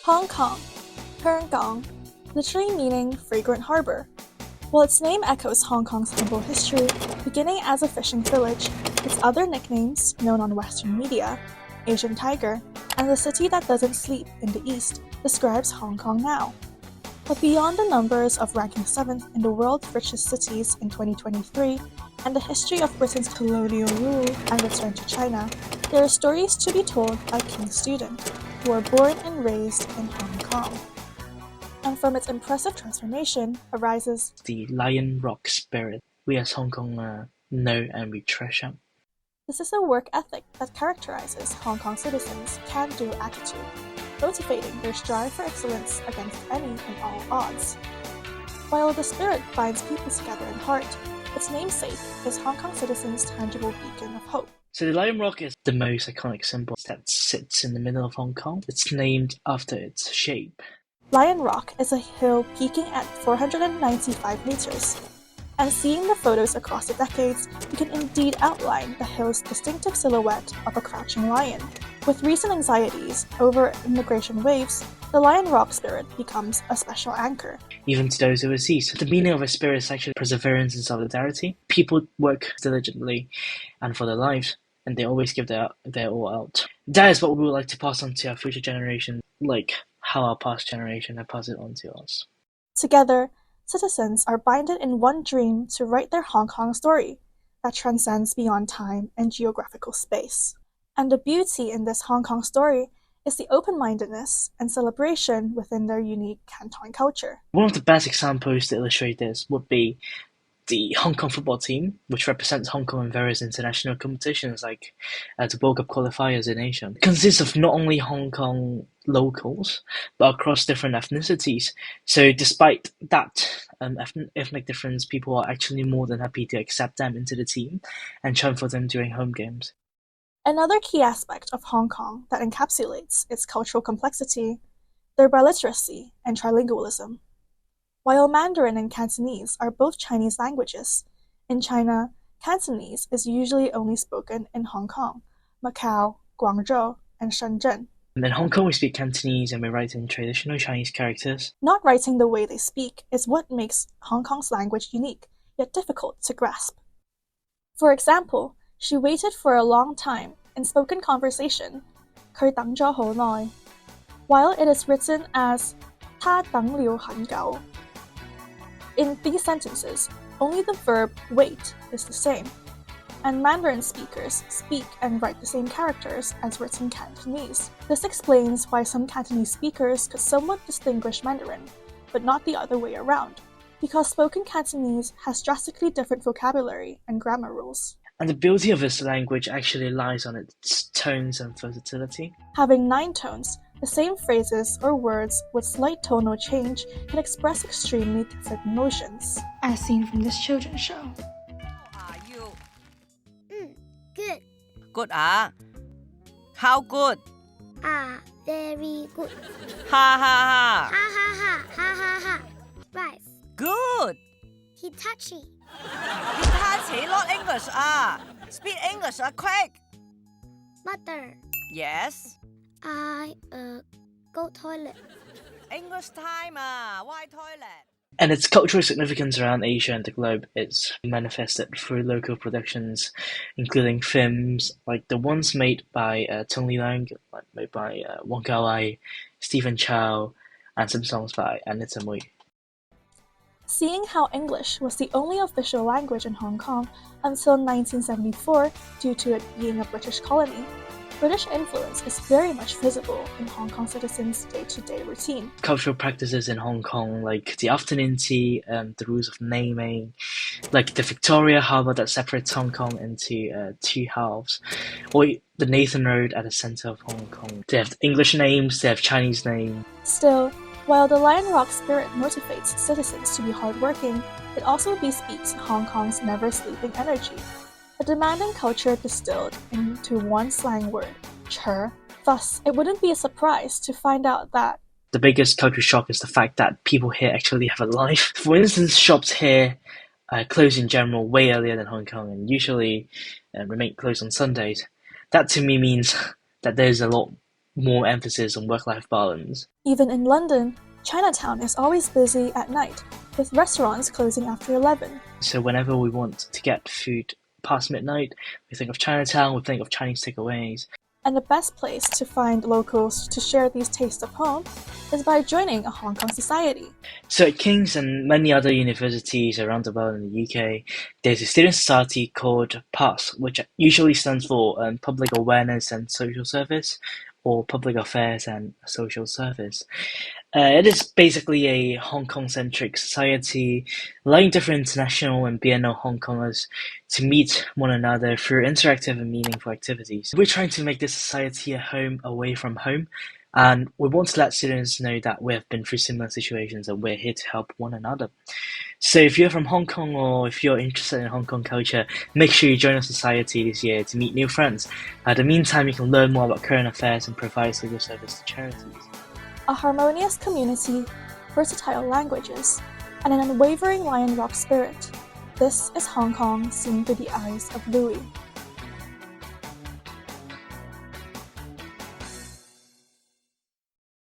Hong Kong, Hong Kong, literally meaning fragrant harbor. While its name echoes Hong Kong's humble history, beginning as a fishing village, its other nicknames, known on Western media, Asian Tiger, and the city that doesn't sleep in the East, describes Hong Kong now. But beyond the numbers of ranking 7th in the world's richest cities in 2023, and the history of Britain's colonial rule and return to China, there are stories to be told by King's students, who were born and raised in Hong Kong. And from its impressive transformation arises the Lion Rock spirit we as Hong Kong know and we treasure. This is a work ethic that characterizes Hong Kong citizens' can-do attitude, motivating their strive for excellence against any and all odds. While the spirit binds people together in heart, its namesake is Hong Kong citizens' tangible beacon of hope. So the Lion Rock is the most iconic symbol that sits in the middle of Hong Kong. It's named after its shape. Lion Rock is a hill peaking at 495 meters. And seeing the photos across the decades, you can indeed outline the hill's distinctive silhouette of a crouching lion. With recent anxieties over immigration waves, the Lion Rock spirit becomes a special anchor. Even to those overseas, the meaning of a spirit is actually perseverance and solidarity. People work diligently and for their lives, and they always give their all out. That is what we would like to pass on to our future generation, like how our past generation have passed it on to us. Together, citizens are binded in one dream to write their Hong Kong story that transcends beyond time and geographical space. And the beauty in this Hong Kong story is the open-mindedness and celebration within their unique Canton culture. One of the best examples to illustrate this would be the Hong Kong football team, which represents Hong Kong in various international competitions like the World Cup qualifiers in Asia. It consists of not only Hong Kong locals, but across different ethnicities. So despite that ethnic difference, people are actually more than happy to accept them into the team and chant for them during home games. Another key aspect of Hong Kong that encapsulates its cultural complexity, their biliteracy and trilingualism. While Mandarin and Cantonese are both Chinese languages, in China, Cantonese is usually only spoken in Hong Kong, Macau, Guangzhou, and Shenzhen. In Hong Kong, we speak Cantonese and we write in traditional Chinese characters. Not writing the way they speak is what makes Hong Kong's language unique, yet difficult to grasp. For example, she waited for a long time in spoken conversation, 佢等咗好耐, while it is written as 他等了很久. In these sentences, only the verb wait is the same, and Mandarin speakers speak and write the same characters as written Cantonese. This explains why some Cantonese speakers could somewhat distinguish Mandarin, but not the other way around, because spoken Cantonese has drastically different vocabulary and grammar rules. And the beauty of this language actually lies on its tones and versatility. Having 9 tones, the same phrases or words with slight tonal change can express extremely different emotions, as seen from this children's show. How are you? Good. Good How good? Very good. Ha ha ha. Ha ha ha, ha ha ha. Right. Good. Hitachi. Hitachi, not English Speak English quick. Mother. Yes. I go toilet. English time Why toilet? And its cultural significance around Asia and the globe is manifested through local productions, including films like the ones made by Tony Leung, made by Wong Kar-wai, Stephen Chow, and some songs by Anita Mui. Seeing how English was the only official language in Hong Kong until 1974 due to it being a British colony, British influence is very much visible in Hong Kong citizens' day-to-day routine. Cultural practices in Hong Kong, like the afternoon tea, the rules of naming, like the Victoria Harbour that separates Hong Kong into 2 halves, or the Nathan Road at the centre of Hong Kong. They have English names, they have Chinese names. Still, while the Lion Rock spirit motivates citizens to be hardworking, it also bespeaks Hong Kong's never-sleeping energy. A demanding culture distilled into one slang word, "chur." Thus, it wouldn't be a surprise to find out that the biggest culture shock is the fact that people here actually have a life. For instance, shops here close in general way earlier than Hong Kong and usually remain closed on Sundays. That to me means that there's a lot more emphasis on work-life balance. Even in London, Chinatown is always busy at night, with restaurants closing after 11. So whenever we want to get food past midnight, we think of Chinatown, we think of Chinese takeaways. And the best place to find locals to share these tastes of home is by joining a Hong Kong society. So at King's and many other universities around the world in the UK, there's a student society called HKPASS, which usually stands for Public Awareness and Social Service, or Public Affairs and Social Service. It is basically a Hong Kong-centric society, allowing different international and BNO Hong Kongers to meet one another through interactive and meaningful activities. We're trying to make this society a home away from home, and we want to let students know that we have been through similar situations and we're here to help one another. So if you're from Hong Kong or if you're interested in Hong Kong culture, make sure you join our society this year to meet new friends. In the meantime, you can learn more about current affairs and provide social service to charities. A harmonious community, versatile languages, and an unwavering lion rock spirit. This is Hong Kong seen through the eyes of Louis.